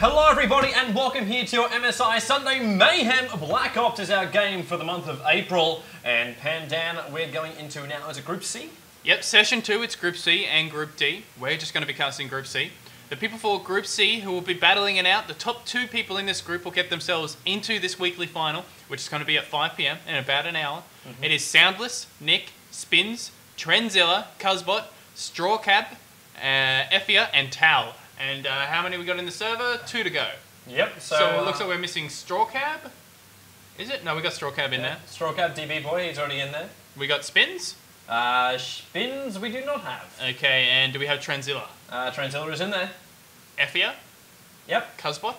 Hello everybody and welcome here to your MSI Sunday Mayhem. Black Ops is our game for the month of April, and Pandan, we're going into now as a Group C. Yep, Session 2, it's Group C and Group D. We're just going to be casting Group C. The people for Group C who will be battling it out, the top 2 people in this group will get themselves into this weekly final, which is going to be at 5 PM in about an hour. It is Soundless, Nick, Spins, Trenzilla, Cuzbot, Strawcap, Effia, and Tal. And how many we got in the server? 2 to go. Yep, So it looks like we're missing Strawcab. Is it? No, we got Strawcab in there. Strawcab, DB boy, he's already in there. We got Spins. Spins we do not have. Okay, and do we have Trenzilla? Trenzilla is in there. Effia? Yep. Cuzbot?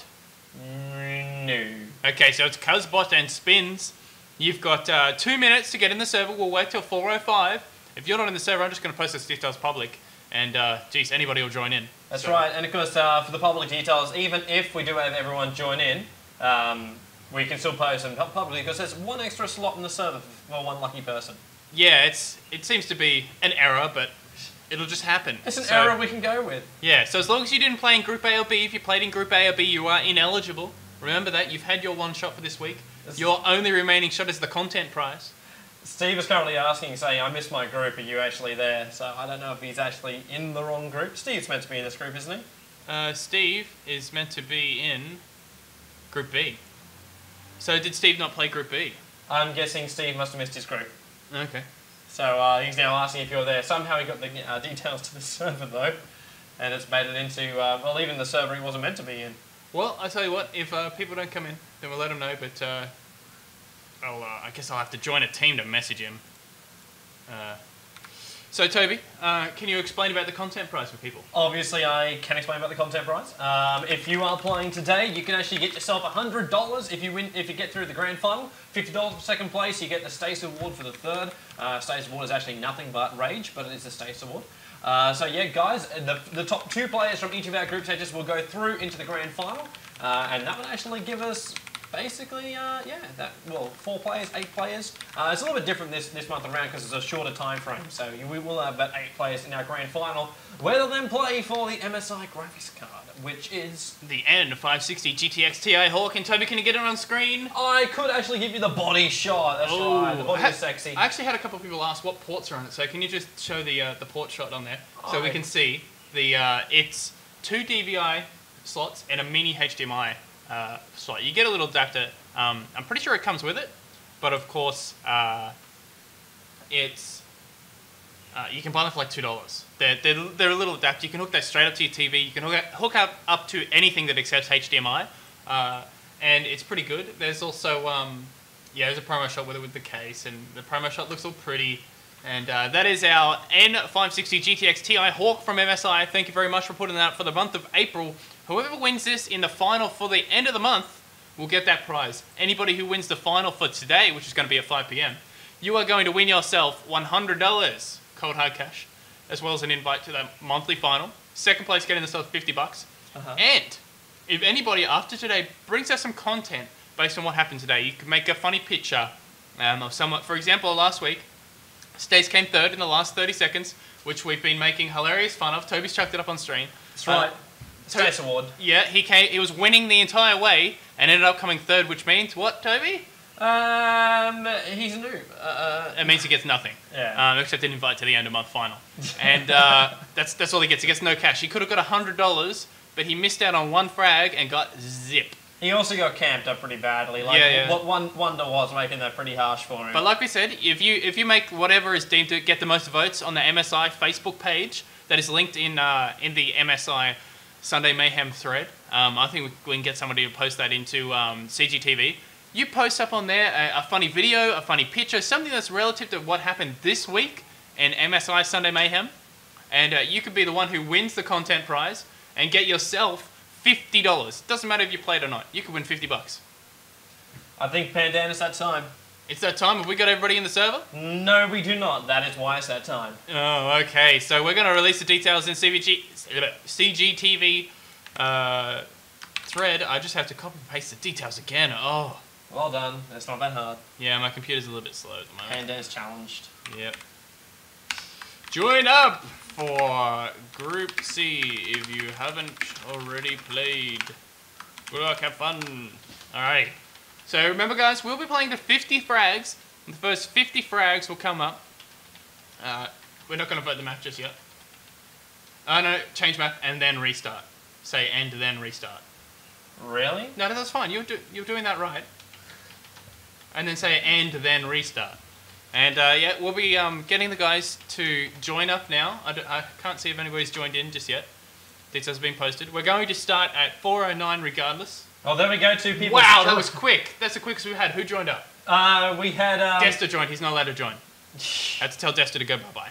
No. Okay, so it's Cuzbot and Spins. You've got 2 minutes to get in the server. We'll wait till 4:05. If you're not in the server, I'm just going to post this details public. And, geez, anybody will join in. That's right, and of course, for the public details, even if we do have everyone join in, we can still post them publicly because there's one extra slot in the server for one lucky person. Yeah, it seems to be an error, but it'll just happen. It's an error we can go with. Yeah, so as long as you didn't play in Group A or B, if you played in Group A or B, you are ineligible. Remember that, you've had your one shot for this week. Your only remaining shot is the content prize. Steve is currently asking, saying, I missed my group, are you actually there? So I don't know if he's actually in the wrong group. Steve's meant to be in this group, isn't he? Steve is meant to be in Group B. So did Steve not play Group B? I'm guessing Steve must have missed his group. Okay. So he's now asking if you're there. Somehow he got the details to the server, though. And it's made it into, well, even the server he wasn't meant to be in. Well, I tell you what, if people don't come in, then we'll let them know, but I guess I'll have to join a team to message him. So Toby, can you explain about the content prize for people? Obviously, I can explain about the content prize. If you are playing today, you can actually get yourself $100 if you get through the grand final. $50 for second place. You get the Stace Award for the third. Stace Award is actually nothing but rage, but it is the Stace Award. So yeah, guys, the top 2 players from each of our group stages will go through into the grand final, and that would actually give us. Basically, yeah, 4 players, 8 players. It's a little bit different this month around because it's a shorter time frame. So we will have about 8 players in our grand final, where they'll then play for the MSI graphics card, which is the N560HTX-Ti Hawk. And Toby, can you get it on screen? I could actually give you the body shot. That's right, the body is sexy. I actually had a couple of people ask what ports are on it. So can you just show the port shot on there so we can see the it's 2 DVI slots and a mini HDMI. Slot. You get a little adapter. I'm pretty sure it comes with it, but of course, it's you can buy them for like $2. They're a little adapter. You can hook that straight up to your TV. You can hook up to anything that accepts HDMI, and it's pretty good. There's also there's a promo shot with the case, and the promo shot looks all pretty. And that is our N560HTX-Ti Hawk from MSI. Thank you very much for putting that out for the month of April. Whoever wins this in the final for the end of the month will get that prize. Anybody who wins the final for today, which is going to be at 5 PM, you are going to win yourself $100 cold hard cash, as well as an invite to that monthly final. Second place getting themselves $50. And if anybody after today brings us some content based on what happened today, you can make a funny picture of someone. For example, last week, Stace came third in the last 30 seconds, which we've been making hilarious fun of. Toby's chucked it up on screen. That's right. Stace Award. Yeah, he was winning the entire way and ended up coming third, which means what, Toby? He's a noob. It means he gets nothing. Yeah. Except an invite to the end of month final. And that's all he gets. He gets no cash. He could have got $100, but he missed out on one frag and got zip. He also got camped up pretty badly. Like, what Wonder was making that pretty harsh for him. But like we said, if you make whatever is deemed to get the most votes on the MSI Facebook page that is linked in the MSI Sunday Mayhem thread, I think we can get somebody to post that into CGTV. You post up on there a funny video, a funny picture, something that's relative to what happened this week in MSI Sunday Mayhem, and you could be the one who wins the content prize and get yourself $50. Doesn't matter if you played or not. You could win $50. I think Pandan, it's that time. It's that time. Have we got everybody in the server? No, we do not. That is why it's that time. Oh, okay. So we're going to release the details in CGTV thread. I just have to copy and paste the details again. Oh. Well done. It's not that hard. Yeah, my computer's a little bit slow at the moment. Pandan's challenged. Yep. Join up for Group C if you haven't already played. Good luck, have fun. Alrighty. So remember guys, we'll be playing to 50 frags. And the first 50 frags will come up. We're not going to vote the map just yet. No, change map and then restart. Say and then restart. Really? No, that's fine. You're doing that right. And then say and then restart. And yeah, we'll be getting the guys to join up now. I can't see if anybody's joined in just yet. Details have been posted. We're going to start at 4:09 regardless. Oh, there we go. 2 people. Wow, that was quick. That's the quickest we've had. Who joined up? We had... Desta joined. He's not allowed to join. I had to tell Desta to go bye-bye.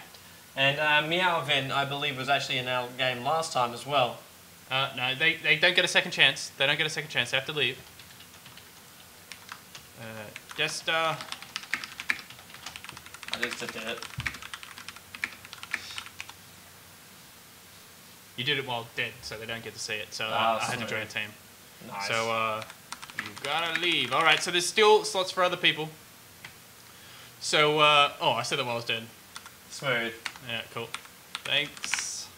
And Meowvin, I believe, was actually in our game last time as well. No, they don't get a second chance. They don't get a second chance. They have to leave. Desta... I just did it. You did it while dead, so they don't get to see it. So I had to join a team. Nice. So you gotta leave. All right. So there's still slots for other people. So oh, I said that while I was dead. Smooth. Yeah, cool. Thanks.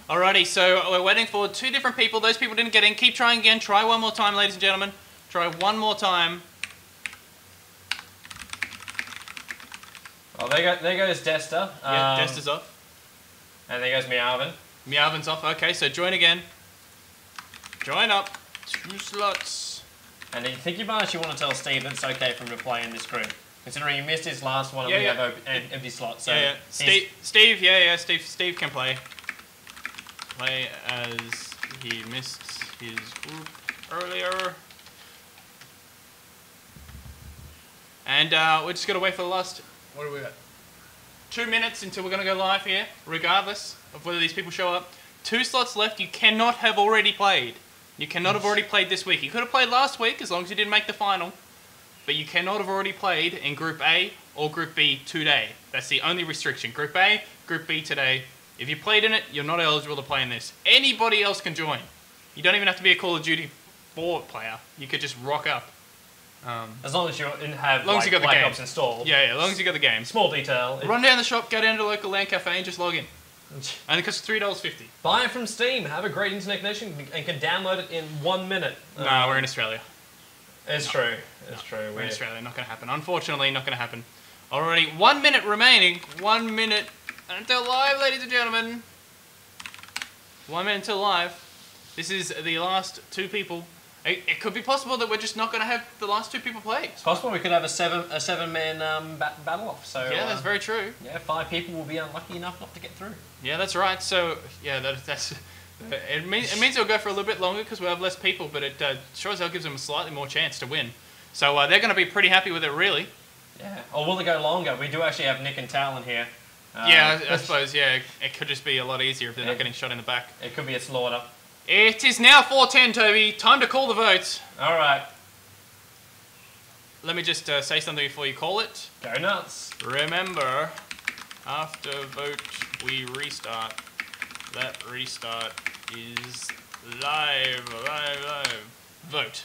Alrighty. So we're waiting for 2 different people. Those people didn't get in. Keep trying again. Try one more time, ladies and gentlemen. Try one more time. Oh, there goes Desta. Yeah, Desta's off. And there goes Meowvin. Meowvin's off. Okay, so join again. Join up. 2 slots. And I think you might actually want to tell Steve that it's okay for him to play in this group, considering he missed his last one and we have empty slots. So yeah. Steve, Steve can play. Play as he missed his group earlier. And we're just gonna wait for the last. What do we got? 2 minutes until we're gonna go live here, regardless of whether these people show up. 2 slots left. You cannot have already played. You cannot have already played this week. You could have played last week as long as you didn't make the final. But you cannot have already played in Group A or Group B today. That's the only restriction. Group A, Group B today. If you played in it, you're not eligible to play in this. Anybody else can join. You don't even have to be a Call of Duty 4 player. You could just rock up. As long as you have you got the Black game. Ops installed. Yeah, as long as you got the game. Small detail. Run down the shop, go down to the local LAN cafe and just log in. And it costs $3.50. Buy it from Steam, have a great internet connection, and can download it in 1 minute. No, we're in Australia. It's true. It's true. We're in Australia. Not going to happen. Unfortunately, not going to happen. Already 1 minute remaining. 1 minute until live, ladies and gentlemen. 1 minute until live. This is the last 2 people. It could be possible that we're just not going to have the last 2 people play. It's possible we could have a seven-man battle off. So yeah, that's very true. Yeah, 5 people will be unlucky enough not to get through. Yeah, that's right. So yeah, that's it means it'll go for a little bit longer because we have less people, but it sure as hell gives them a slightly more chance to win. So they're going to be pretty happy with it, really. Yeah. Or will it go longer? We do actually have Nick and Talon here. Yeah, I suppose. Yeah, it could just be a lot easier if they're not getting shot in the back. It could be a slaughter. It is now 4:10, Toby. Time to call the vote. All right. Let me just say something before you call it. Go nuts. Remember, after vote, we restart. That restart is live. Vote.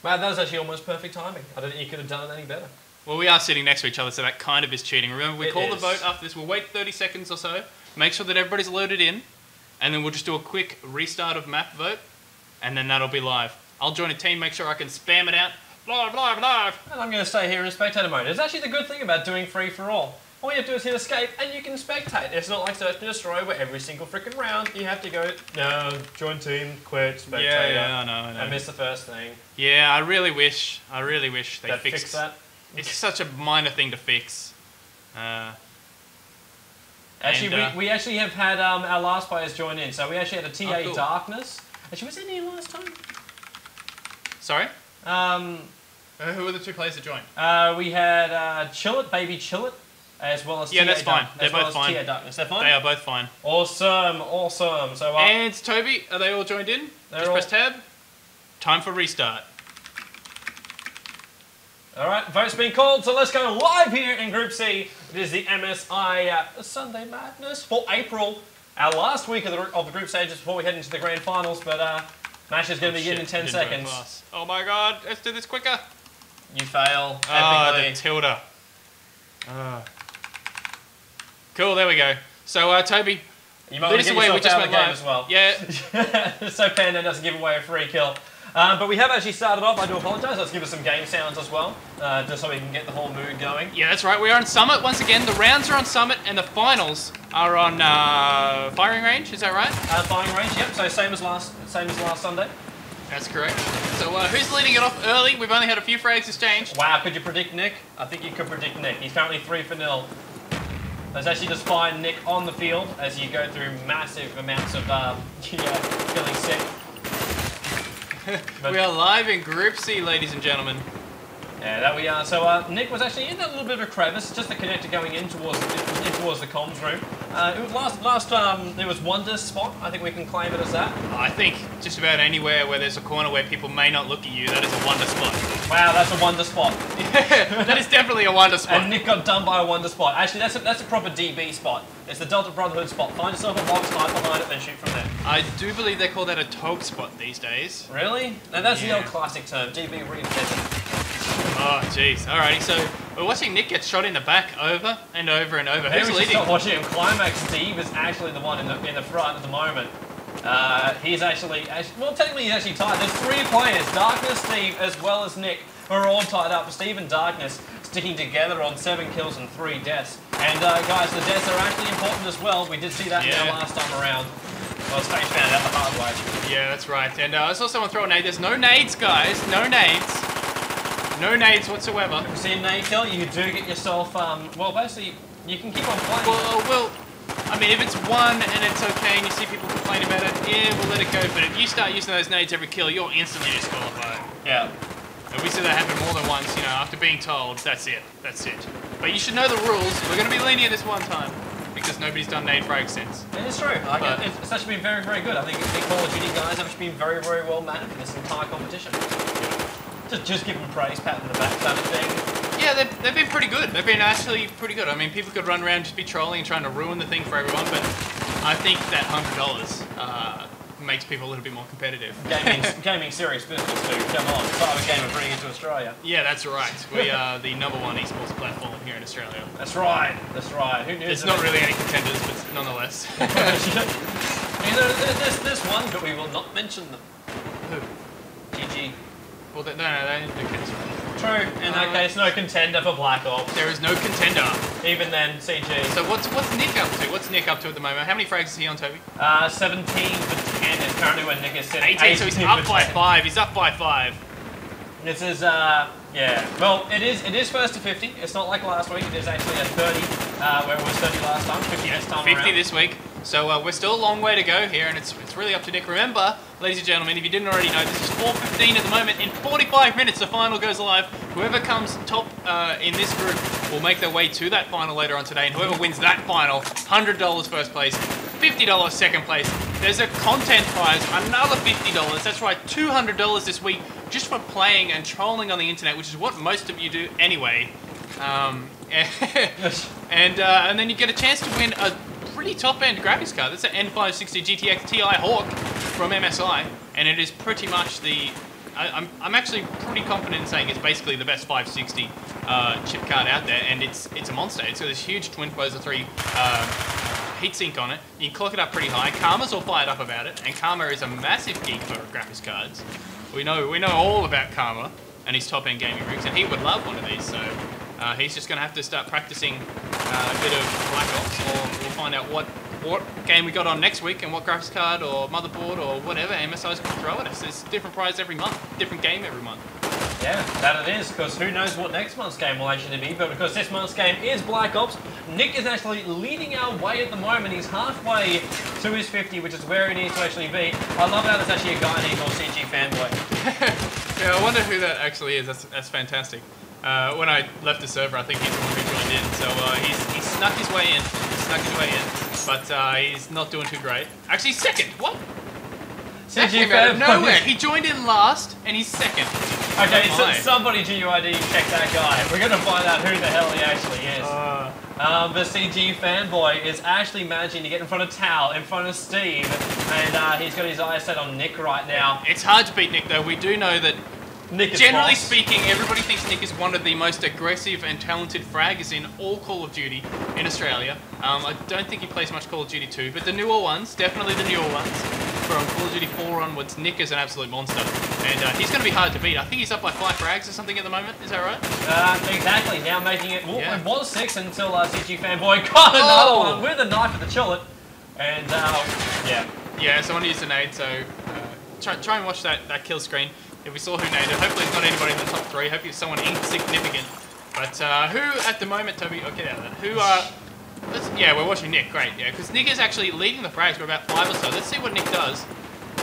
Wow, that was actually almost perfect timing. I don't think you could have done it any better. Well, we are sitting next to each other, so that kind of is cheating. Remember, we call the vote after this. We'll wait 30 seconds or so. Make sure that everybody's loaded in. And then we'll just do a quick restart of map vote. And then that'll be live. I'll join a team, make sure I can spam it out. Live. And I'm going to stay here in spectator mode. It's actually the good thing about doing free-for-all. All you have to do is hit escape and you can spectate. It's not like Search and Destroy where every single freaking round you have to go, no, join team, quit, spectator. Yeah, I know. I missed the first thing. Yeah, I really wish they fix that. It's such a minor thing to fix. Actually, we actually have had our last players join in. So we actually had a TA cool. Darkness. Actually, was in here last time? Sorry? Who were the 2 players that joined? We had Chillit, Baby Chillit, as well as TA that's fine. They're both fine. TA Darkness. They're fine? They are both fine. Awesome. So, and Toby, are they all joined in? Just press tab. Time for restart. Alright, vote's been called, so let's go live here in Group C. It is the MSI Sunday Madness for April. Our last week of the group stages before we head into the grand finals, but match is going to begin in 10 seconds. Oh my god, let's do this quicker. You fail. The tilde. Cool, there we go. So, Toby, You might want to get yourself out of the game as well. Yeah. So Panda doesn't give away a free kill. But we have actually started off. I do apologise. Let's give us some game sounds as well, just so we can get the whole mood going. Yeah, that's right. We are on Summit once again. The rounds are on Summit, and the finals are on Firing Range. Is that right? Firing Range. Yep. So same as last Sunday. That's correct. So who's leading it off early? We've only had a few frags exchanged. Wow. Could you predict Nick? I think you could predict Nick. He's currently 3-0. Let's actually just find Nick on the field as you go through massive amounts of feeling sick. We are live in Group C, ladies and gentlemen. Yeah, that we are. So Nick was actually in that little bit of a crevice, just the connector going in towards the comms room. It was last there was Wonder's spot. I think we can claim it as that. I think just about anywhere where there's a corner where people may not look at you, that is a Wonder spot. Wow, that's a Wonder spot. Yeah, that is definitely a Wonder spot. And Nick got done by a Wonder spot. Actually, that's a proper DB spot. It's the Delta Brotherhood spot. Find yourself a box, hide behind it, then shoot from there. I do believe they call that a Tog spot these days. Really? No, that's the old classic term. DB reinvented. Oh, jeez. Alrighty, so we're watching Nick get shot in the back over and over and over. Who's leading? Stop watching him. Climax Steve is actually the one in the front at the moment. He's actually, well, technically he's actually tied. There's 3 players, Darkness, Steve, as well as Nick, who are all tied up. Steve and Darkness sticking together on 7 kills and 3 deaths. And guys, the deaths are actually important as well. We did see that in our last time around. Well, Stage found out the hard way. Yeah, that's right. And I also want to throw a nade. There's no nades, guys. No nades. No nades whatsoever. If you see a nade kill, you do get yourself, well, basically, you can keep on playing. Well, I mean, if it's one and it's okay and you see people complain about it, yeah, we'll let it go. But if you start using those nades every kill, you're instantly disqualified. Yeah. And we see that happen more than once, you know, after being told, that's it. But you should know the rules. We're going to be lenient this one time, because nobody's done nade frag since. It is true. It's actually been very, very good. I think the Call of Duty guys have actually been very, very well managed for this entire competition. Just give them praise, pat in the back kind of thing. Yeah, they've been pretty good. They've been actually pretty good. I mean, people could run around just be trolling and trying to ruin the thing for everyone, but I think that $100 makes people a little bit more competitive. Gaming serious business, dude. Come on, start a game and bring it to Australia. Yeah, that's right. We are the #1 esports platform here in Australia. That's right. Who knew? It's not really any contenders, but nonetheless. There's one, but we will not mention them. Who? GG. Well, no, they contenders. True. In that case, no contender for Black Ops. There is no contender. Even then, CG. So what's Nick up to? What's Nick up to at the moment? How many frags is he on, Toby? 17 for 10 is currently where Nick is sitting. 18, so he's up by 5. He's up by 5. This is, yeah. Well, it is first to 50. It's not like last week. It is actually a 30, where it was 30 last time, 50 this time 50 around. this week. So we're still a long way to go here, and it's really up to Nick. Remember, ladies and gentlemen, if you didn't already know, this is 4:15 at the moment. In 45 minutes, the final goes live. Whoever comes top in this group will make their way to that final later on today, and whoever wins that final, $100 first place, $50 second place. There's a content prize, another $50. That's right, $200 this week just for playing and trolling on the internet, which is what most of you do anyway. And then you get a chance to win a pretty top-end graphics card. That's an N560HTX-Ti Hawk from MSI, and it is pretty much the... I'm actually pretty confident in saying it's basically the best 560 chip card out there, and it's a monster. It's got this huge Twin Poser 3 heatsink on it. You can clock it up pretty high. Karma's all fired up about it, and Karma is a massive geek for graphics cards. We know all about Karma and his top-end gaming rigs, and he would love one of these, so he's just going to have to start practicing a bit of Black Ops, or we'll find out what game we got on next week and what graphics card or motherboard or whatever MSI's going to throw at us. There's a different prize every month, different game every month. Yeah, that it is, because who knows what next month's game will actually be, but because this month's game is Black Ops, Nick is actually leading our way at the moment. He's halfway to his 50, which is where he needs to actually be. I love how there's actually a guy named CG Fanboy. Yeah, I wonder who that actually is. That's fantastic. When I left the server, I think he's the one who joined in, so he's snuck his way in. But he's not doing too great. Actually, second. What? That came out of nowhere. He joined in last, and he's second. Okay, so somebody GUID check that guy. We're going to find out who the hell he actually is. The CG Fanboy is actually managing to get in front of Tal, in front of Steve, and he's got his eyes set on Nick right now. It's hard to beat Nick, though. We do know that Nick is generally boss. speaking, everybody thinks Nick is one of the most aggressive and talented fraggers in all Call of Duty in Australia. I don't think he plays much Call of Duty 2, but the newer ones, definitely the newer ones, from Call of Duty 4 onwards, Nick is an absolute monster. And he's going to be hard to beat. I think he's up by 5 frags or something at the moment, is that right? Exactly, now making it, well, it was 6 until CG Fanboy got another one with a knife at the chillet. And, yeah. Yeah, someone used a nade, so try and watch that kill screen. If we saw who naded, hopefully it's not anybody in the top 3, hopefully it's someone insignificant. But who at the moment, Toby, okay, who yeah, we're watching Nick, great, yeah, because Nick is actually leading the frags for about 5 or so. Let's see what Nick does.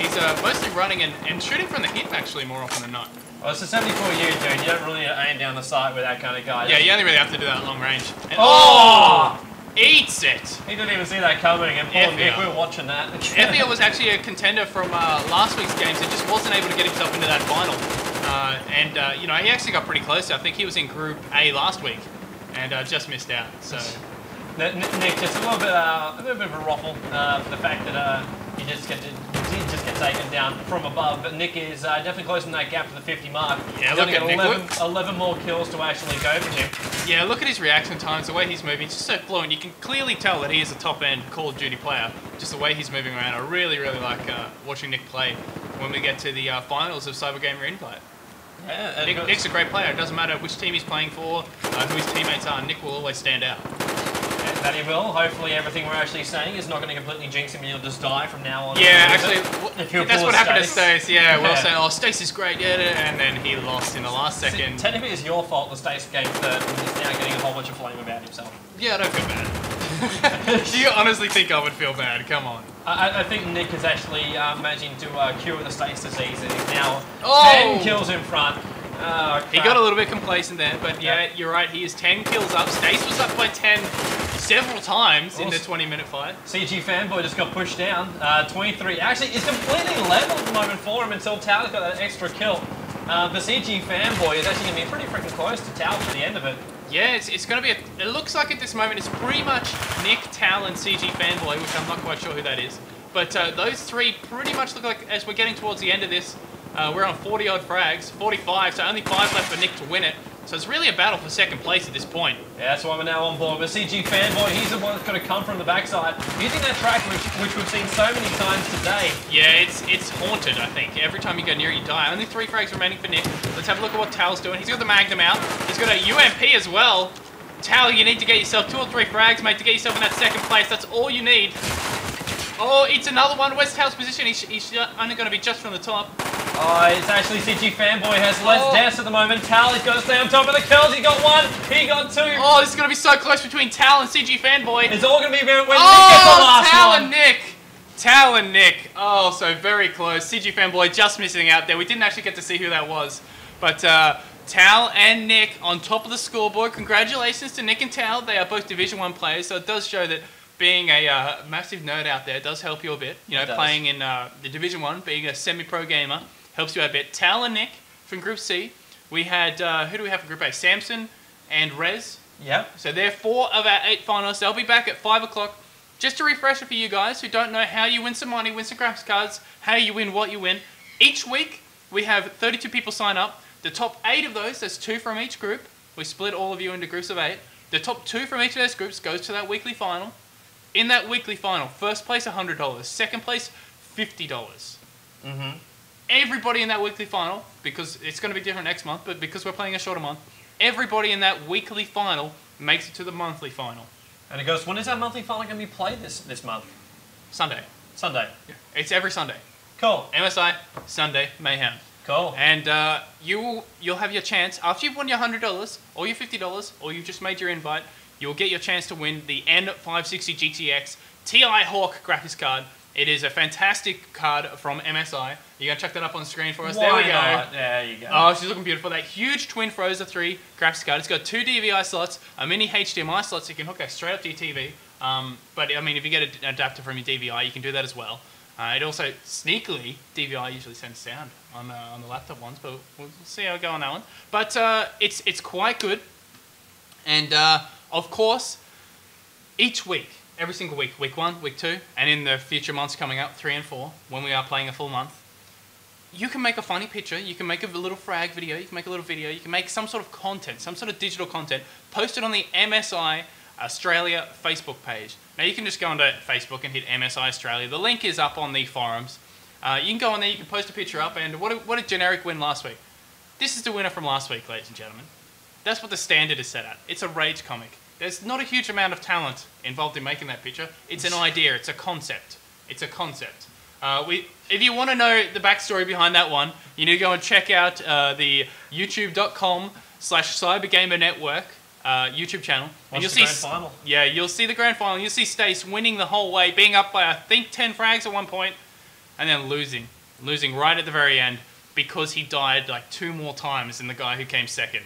He's mostly running and shooting from the hip actually more often than not. Well, it's a 74U, dude. You don't really aim down the sight with that kind of guy. Yeah, you only really have to do that at long range. And, oh! Eats it! He didn't even see that coming, and poor Nick, we were watching that. Effia was actually a contender from last week's games and just wasn't able to get himself into that final. You know, he actually got pretty close. I think he was in Group A last week and just missed out. So Nick, just a little bit of a ruffle for the fact that he just get taken down from above. But Nick is definitely closing that gap to the 50 mark. Yeah, look at Nick. 11 more kills to actually go for him. Yeah, look at his reaction times, the way he's moving. It's just so fluent. You can clearly tell that he is a top-end Call of Duty player. Just the way he's moving around. I really, really like watching Nick play when we get to the finals of Cyber Gamer Invite. Yeah, Nick's a great player. It doesn't matter which team he's playing for, who his teammates are. Nick will always stand out. That he will. Hopefully everything we're actually saying is not going to completely jinx him and he'll just die from now on. Yeah, actually, that's what happened to Stace. Yeah, we were saying, oh, Stace is great, yeah, and then he lost in the last second. Technically it's your fault that Stace came third and he's now getting a whole bunch of flame about himself. Yeah, I don't feel bad. Do you honestly think I would feel bad? Come on. I think Nick is actually managing to cure the Stace disease and he's now 10 kills in front. Oh, he got a little bit complacent there, but yeah, you're right, he is 10 kills up. Stace was up by 10 several times in the 20-minute fight. CG Fanboy just got pushed down. 23. Actually, it's completely level at the moment for him until Tal's got that extra kill. But CG Fanboy is actually going to be pretty freaking close to Tal for the end of it. Yeah, it's going to be it looks like at this moment it's pretty much Nick, Tal, and CG Fanboy, which I'm not quite sure who that is. But those three pretty much look like, as we're getting towards the end of this, we're on 40-odd frags, 45, so only 5 left for Nick to win it. So it's really a battle for second place at this point. Yeah, that's why we're now on board. But CG Fanboy, he's the one that's going to come from the backside, using that track which we've seen so many times today. Yeah, it's haunted, I think. Every time you go near it, you die. Only 3 frags remaining for Nick. Let's have a look at what Tal's doing. He's got the Magnum out. He's got a UMP as well. Tal, you need to get yourself 2 or 3 frags, mate, to get yourself in that second place. That's all you need. Oh, it's another one. Where's Tal's position? He's only going to be just from the top. Oh, it's actually CG Fanboy has less deaths at the moment. Tal, he's got to stay on top of the kills. He got 1, he got 2. Oh, this is going to be so close between Tal and CG Fanboy. It's all going to be when Nick gets the last Tal one. and Nick. Tal and Nick. Oh, so very close. CG Fanboy just missing out there. We didn't actually get to see who that was. But Tal and Nick on top of the scoreboard. Congratulations to Nick and Tal. They are both Division 1 players, so it does show that being a massive nerd out there does help you a bit. You know, playing in the Division 1, being a semi-pro gamer, helps you out a bit. Tal and Nick from Group C. We had, who do we have from Group A? Samson and Rez. Yep. So they're 4 of our 8 finalists. They'll be back at 5 o'clock. Just a refresher for you guys who don't know how you win some money, win some graphics cards, how you win, what you win. Each week, we have 32 people sign up. The top 8 of those, there's 2 from each group. We split all of you into groups of 8. The top 2 from each of those groups goes to that weekly final. In that weekly final, first place $100, second place $50. Mm-hmm. Everybody in that weekly final, because it's going to be different next month, but because we're playing a shorter month, everybody in that weekly final makes it to the monthly final. And it goes, when is our monthly final going to be played this month? Sunday. Sunday. Yeah. It's every Sunday. Cool. MSI Sunday Mayhem. Cool. And you'll have your chance, after you've won your $100, or your $50, or you've just made your invite, you'll get your chance to win the N560HTX-Ti Hawk Graphics card. It is a fantastic card from MSI. You're going to chuck that up on the screen for us. Why there we go. Not? There you go. Oh, she's looking beautiful. That huge twin Frozen 3 graphics card. It's got 2 DVI slots, a mini HDMI slot, so you can hook that straight up to your TV. But, I mean, if you get an adapter from your DVI, you can do that as well. It also, sneakily, DVI usually sends sound on the laptop ones, but we'll see how we go on that one. But it's quite good. And, of course, each week, every single week, week 1, week 2, and in the future months coming up, 3 and 4, when we are playing a full month, you can make a funny picture, you can make a little frag video, you can make a little video, you can make some sort of content, some sort of digital content, post it on the MSI Australia Facebook page. Now you can just go onto Facebook and hit MSI Australia. The link is up on the forums. You can go on there, you can post a picture up, and what did Generic win last week? This is the winner from last week, ladies and gentlemen. That's what the standard is set at. It's a rage comic. There's not a huge amount of talent involved in making that picture. It's an idea, it's a concept. It's a concept. If you want to know the backstory behind that one, you need to go and check out the youtube.com/cybergamernetwork YouTube channel. And you'll see grand final. Yeah, you'll see the grand final. You'll see Stace winning the whole way, being up by I think 10 frags at one point, and then losing right at the very end because he died like 2 more times than the guy who came second.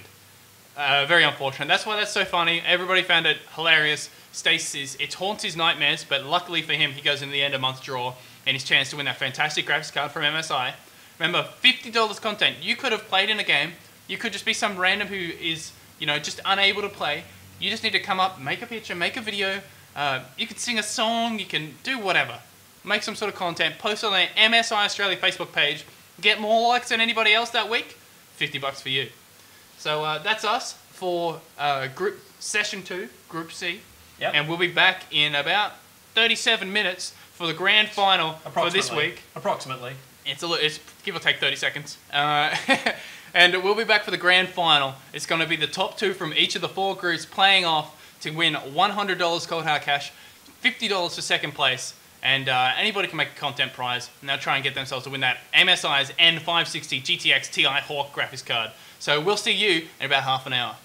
Very unfortunate. That's why that's so funny. Everybody found it hilarious. Stace it haunts his nightmares, but luckily for him, he goes into the end of month draw and his chance to win that fantastic graphics card from MSI. Remember, $50 content. You could have played in a game. You could just be some random who is, just unable to play. You just need to come up, make a picture, make a video. You can sing a song. You can do whatever. Make some sort of content. Post on the MSI Australia Facebook page. Get more likes than anybody else that week. $50 for you. So that's us for Group Session 2, Group C. Yep. And we'll be back in about 37 minutes for the grand final for this week. Approximately. It's give or take 30 seconds. And we'll be back for the grand final. It's going to be the top 2 from each of the 4 groups playing off to win $100 cold hard cash, $50 for second place, and anybody can make a content prize, and they'll try and get themselves to win that MSI's N560 GTX Ti Hawk graphics card. So we'll see you in about half an hour.